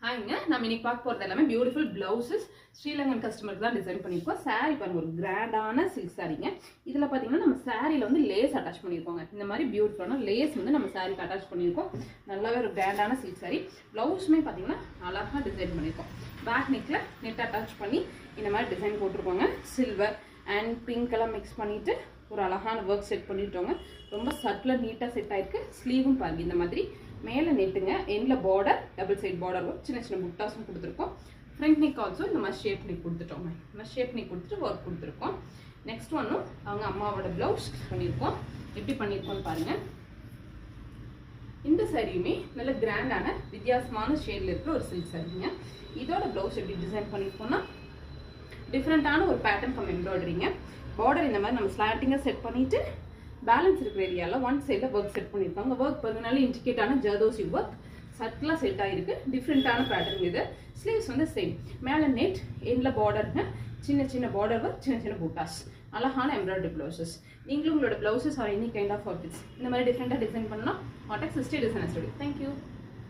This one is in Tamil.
ஹாய்ங்க, நம்ம இன்னைக்கு பார்க்க போகிறது எல்லாமே பியூட்டிஃபுல் பிளவுசஸ் ஸ்ரீலங்கன் கஸ்டமருக்கு தான் டிசைன் பண்ணியிருக்கோம். சாரீ பாருங்க, ஒரு கிராண்டான சில்க் சாரீங்க. இதில் பார்த்தீங்கன்னா நம்ம சாரியில் வந்து லேஸ் அட்டாச் பண்ணியிருக்கோங்க. இந்த மாதிரி பியூட்டிஃபுல்லான லேஸ் வந்து நம்ம சாரிக்கு அட்டாச் பண்ணியிருக்கோம். நல்லாவே ஒரு கிராண்டான சில்க் சாரீ. ப்ளவுஸுமே பார்த்தீங்கன்னா அழகாக டிசைன் பண்ணியிருக்கோம். பேக் நெக்கில் நெட் அட்டாச் பண்ணி இந்த மாதிரி டிசைன் போட்டிருக்கோங்க. சில்வர் அண்ட் பிங்க் எல்லாம் மிக்ஸ் பண்ணிவிட்டு ஒரு அழகான ஒர்க் செட் பண்ணிட்டோங்க. ரொம்ப சட்டில் நீட்டாக செட் ஆயிருக்கு. ஸ்லீவும் பாருங்க இந்த மாதிரி மேலே நெட்டுங்க, எண்டில் border, double side border work, சின்ன சின்ன புட்டாஸும் கொடுத்துருக்கோம். ஃப்ரண்ட் நெக் ஆல்சோ இந்த மாதிரி ஷேப் நெக் கொடுத்துட்டோங்க. இந்த மாதிரி ஷேப் நெக் கொடுத்துட்டு ஒர்க் கொடுத்துருக்கோம். நெக்ஸ்ட் ஒன்னும் அவங்க அம்மாவோட ப்ளவுஸ் பண்ணியிருக்கோம். எப்படி பண்ணியிருக்கோம்னு பாருங்கள். இந்த சாரியுமே நல்ல கிராண்டான வித்தியாசமான ஷேடில் இருக்கிற ஒரு சில்க் சாரிங்க. இதோட ப்ளவுஸ் எப்படி டிசைன் பண்ணியிருக்கோம்னா டிஃப்ரெண்ட்டான ஒரு பேட்டர்ன் ஃப்ரம் எம்ப்ராய்டரிங்க. பார்டர் இந்த மாதிரி நம்ம ஸ்லாண்டிங்காக செட் பண்ணிவிட்டு பேலன்ஸ் இருக்கிற ஏரியாவில் ஒன் சைடில் ஒர்க் செட் பண்ணியிருக்காங்க. ஒர்க் பார்த்தீங்கனால இன்டிகேட்டான ஜர்தோசி ஒர்க் சட்டிலாக செட் ஆகிருக்கு. டிஃப்ரெண்ட்டான பேட்டர்ன் இது. ஸ்லீவ்ஸ் வந்து சேம். மேலே நெட், எண்டில் பார்டருங்க, சின்ன சின்ன பார்டர் ஒர்க், சின்ன சின்ன பூட்டாஸ், அழகான எம்ப்ராய்டரி ப்ளவுசஸ். நீங்களும் உங்களோட blouses or any kind of outfits இந்த மாதிரி டிஃப்ரெண்ட்டாக டிசைன் பண்ணலாம். Contact sister designer studio. Thank you.